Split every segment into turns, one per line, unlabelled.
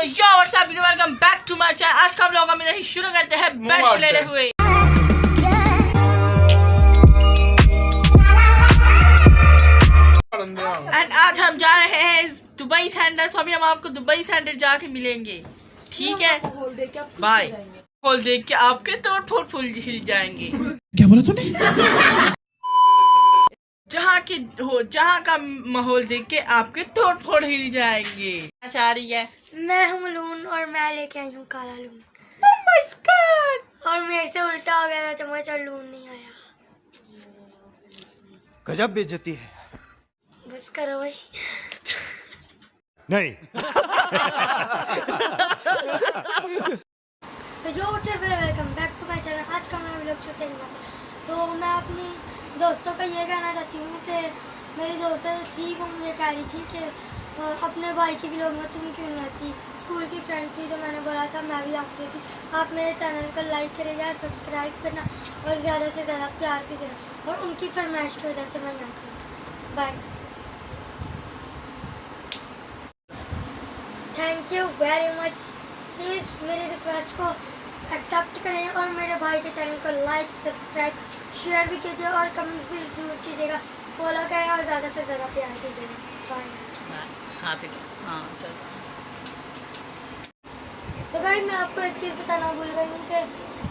So yo what's up video welcome back to my channel. आज का vlog हम इधर शुरू करते हैं बैग लेते हुए। एंड आज हम जा रहे हैं दुबई सेंटर। सो अभी हम आपको दुबई सेंटर जाके मिलेंगे, ठीक है? बाय। खोल देख के आपके तोड़ फोड़ फूल हिल जाएंगे।
क्या बोला तूने?
जहाँ का माहौल देख के आपके तोड़ फोड़ हिल जाएंगे। अच्छा आ रही है।
मैं हूँ लून और मैं लेके आई हूँ काला लून।
Oh my God!
और मेरे से उल्टा हो गया था चम्मच और लून नहीं आया।
गजब बेइज्जती है।
बस करो भाई।
नहीं।
So yo welcome back to my channel. आज का मैं व्लॉग शूट करूँगा। तो मैं अपनी दोस्तों को ये कहना चाहती हूँ कि मेरी दोस्त ठीक हो, मुझे कह रही थी कि अपने भाई की व्लॉग में तुम क्यों नहीं आती। स्कूल की फ्रेंड थी तो मैंने बोला था मैं भी आती थी। आप मेरे चैनल को लाइक करेगा, सब्सक्राइब करना और ज़्यादा से ज़्यादा प्यार भी देना। और उनकी फरमाइश की वजह से मैं यहाँ पर bye. Thank you very much. Please मेरी रिक्वेस्ट को एक्सेप्ट करें और मेरे भाई के चैनल को लाइक, सब्सक्राइब, शेयर भी कीजिए और कमेंट्स भी जरूर कीजिएगा। फॉलो करें और ज़्यादा से ज़्यादा प्यार कीजिएगा।
हाँ सर।
तो गाइस मैं आपको एक चीज़ बताना भूल गई हूँ कि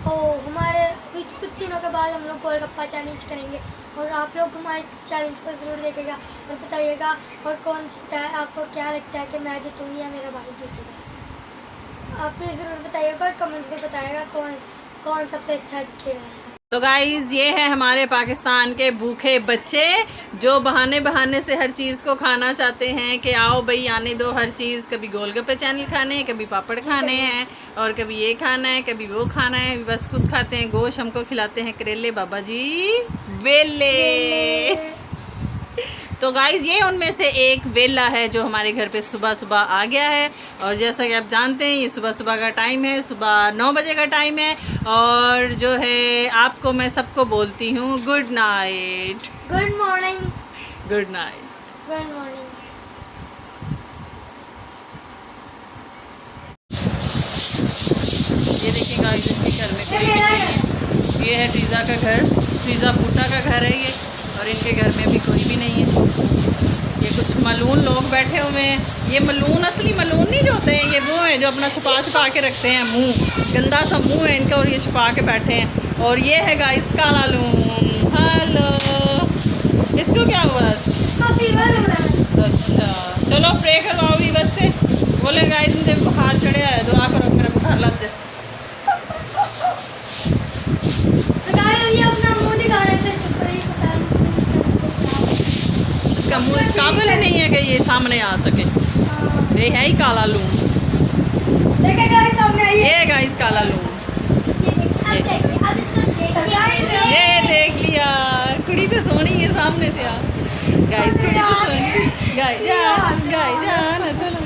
हमारे कुछ दिनों के बाद हम लोग गोलगप्पा चैलेंज करेंगे और आप लोग हमारे चैलेंज को ज़रूर देखेगा और बताइएगा और कौन जीतता है। आपको क्या लगता है कि मैं जीतूँगी या मेरा भाई जीतेगा? आप ये ज़रूर बताइएगा और कमेंट में बताइएगा कौन सबसे अच्छा खेल रहा है।
तो गाइज ये है हमारे पाकिस्तान के भूखे बच्चे जो बहाने से हर चीज़ को खाना चाहते हैं कि आओ भाई आने दो हर चीज़। कभी गोलगप्पे चैनल खाने हैं, कभी पापड़ खाने हैं और कभी ये खाना है, कभी वो खाना है। बस खुद खाते हैं गोश्त, हमको खिलाते हैं करेले। बाबा जी वेले। तो गाइज़ ये उनमें से एक वेला है जो हमारे घर पे सुबह सुबह आ गया है। और जैसा कि आप जानते हैं ये सुबह सुबह का टाइम है, सुबह 9 बजे का टाइम है। और जो है आपको मैं सबको बोलती हूँ good night.
Good morning.
Good night.
Good morning.
ये देखिए गाइज़ इसके घर में कोई भी नहीं है। ये है ट्रीज़ा का घर, ट्रीज़ा बूटा का घर है ये। और इनके घर में अभी कोई भी नहीं है। ये कुछ मलून लोग बैठे हुए हैं। ये मलून असली मलून नहीं जो होते हैं, ये वो हैं जो अपना छुपा के रखते हैं मुंह। गंदा सा मुंह है इनका और ये छुपा के बैठे हैं। और ये है गाइस काला लून। हेलो, इसको क्या हुआ?
फीवर हो रहा है।
अच्छा चलो प्रे करवाओ भी बस से। बोले गाइस मुझे बुखार चढ़े है, दुआ करो मेरा बुखार लग जाए।
ये अपना मुंह दिखा रहे थे।
इसका मुंह इस काबिल ही नहीं है कि ये सामने आ सके। ये है ही काला लून। ये गाइस काला लून। ये देख लिया, कुड़ी तो सोनी है सामने थे। गाइस कुड़ी तो सोनी।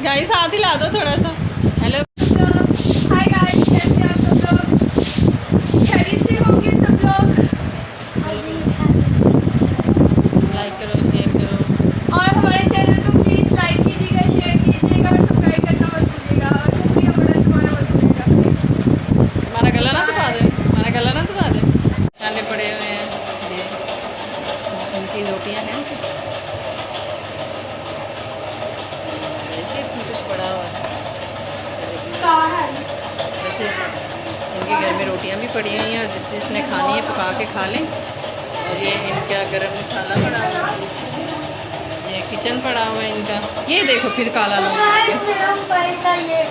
गाइस हाथ हिला दो थोड़ा सा। हेलो
हाय गाइस, कैसे हैं आप सब लोग? खैरियत से होंगे सब लोग?
लाइक करो, शेयर करो
और हमारे चैनल को प्लीज़ लाइक कीजिएगा, शेयर कीजिएगा और सब्सक्राइब करना मत भूलिएगा और घंटी का बटन दबाना मत भूलिएगा।
हमारा गला ना दबा दे, हमारा गला ना दबा दे। चाले पड़े हुए हैं, ये उनकी रोटियां हैं। ऐसे इसमें कुछ पड़ा हुआ है। वैसे इनके घर में रोटियां भी पड़ी हुई हैं और जिसने खानी है पका के खा लें। और ये इनका गरम मसाला पड़ा हुआ है, ये किचन पड़ा हुआ है इनका। ये देखो फिर काला लून।
मेरा मोबाइल का ये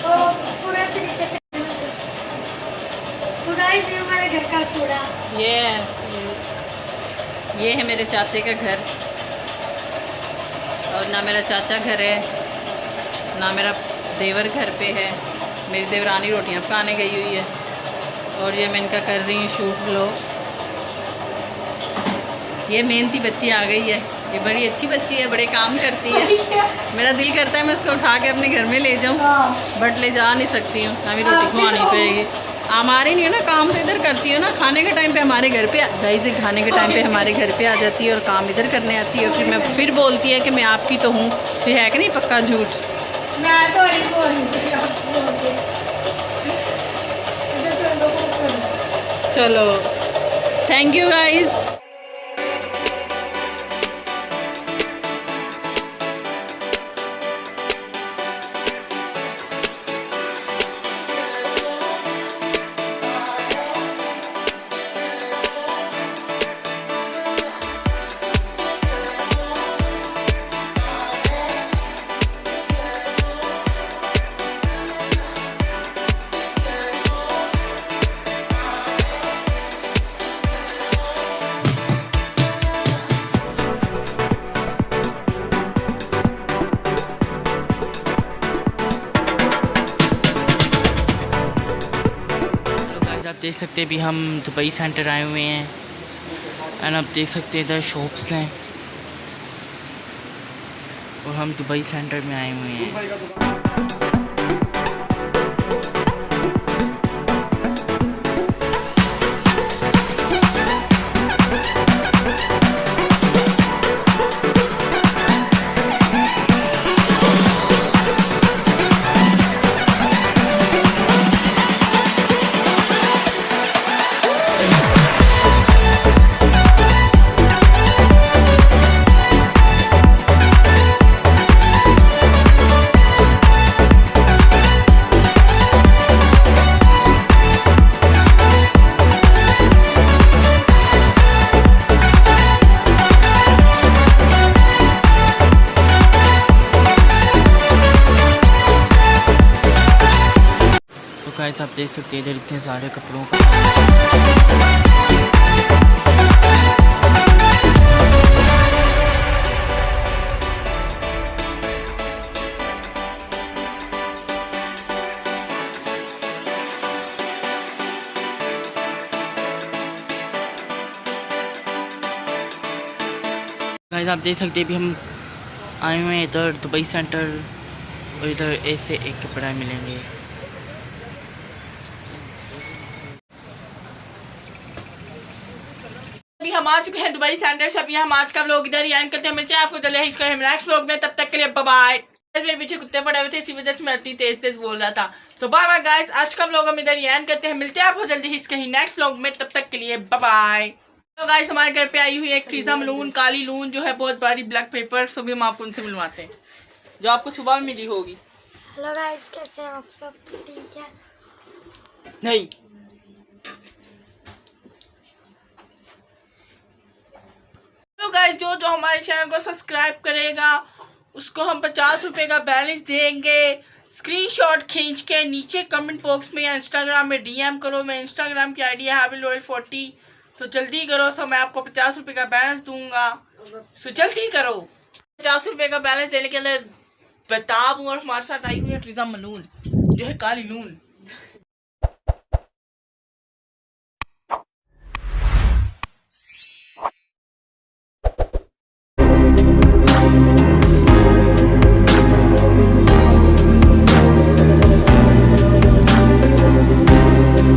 पूरा तरीके से हमारे घर का कूड़ा।
ये है मेरे चाचे का घर। और ना मेरा चाचा घर है ना मेरा देवर घर पे है। मेरी देवरानी रोटियां पकाने गई हुई है और ये मैं इनका कर रही हूँ शूट व्लॉग। ये मेहनती बच्ची आ गई है, ये बड़ी अच्छी बच्ची है, बड़े काम करती है। मेरा दिल करता है मैं इसको उठा के अपने घर में ले जाऊँ, बट ले जा नहीं सकती हूँ, हमें रोटी खुआनी पड़ेगी। हमारी नहीं है ना, काम तो इधर करती है ना। खाने के टाइम पे हमारे घर पे गाइस, खाने के टाइम पे हमारे घर पे आ जाती है और काम इधर करने आती है। और फिर बोलती है कि मैं आपकी तो हूँ। फिर है कि नहीं पक्का झूठ?
मैं तो
चलो थैंक यू गाइस।
आप देख सकते हैं अभी हम दुबई सेंटर आए हुए हैं एंड आप देख सकते हैं इधर शॉप्स हैं और हम दुबई सेंटर में आए हुए हैं। तो गाइस आप देख सकते हैं इधर इतने सारे कपड़ों का गाइस आप देख सकते हैं अभी हम आए हुए हैं इधर दुबई सेंटर और इधर ऐसे एक कपड़ा मिलेंगे।
अभी हम आ चुके हैं दुबई सेंटर से। अभी हम आज का व्लॉग इधर ही एंड करते हैं। मिलते हैं आपको जल्दी इसको हम नेक्स्ट व्लॉग में, तब तक के लिए बाय बाय। मेरे पीछे कुत्ते पड़े हुए थे इसी वजह से मैं इतनी तेज तेज बोल रहा था। सो बाय बाय गाइस, आज का व्लॉग हम इधर ही एंड करते हैं। मिलते हैं आपको जल्दी इसके ही नेक्स्ट व्लॉग में, तब तक के लिए बाय बाय। तो गाइस हमारे घर पे आई हुई है एक ट्रीजा मलून, काली लून जो है बहुत भारी ब्लैक पेपर। सो भी हम आपको उनसे मिलवाते हैं जो आपको सुबह में मिली होगी।
हेलो गाइस, कैसे हैं आप सब? ठीक है?
नहीं तो गाइस जो हमारे चैनल को सब्सक्राइब करेगा उसको हम 50 रुपए का बैलेंस देंगे। स्क्रीनशॉट खींच के नीचे कमेंट बॉक्स में या इंस्टाग्राम में डीएम करो। मैं इंस्टाग्राम की आईडी है happylloyal40। तो जल्दी करो। सो मैं आपको 50 रुपए का बैलेंस दूंगा। सो जल्दी करो। 50 रुपए का बैलेंस देने के लिए बता दूँ। और हमारे साथ आई हुई है ट्रीजा मलून जो है काली लून।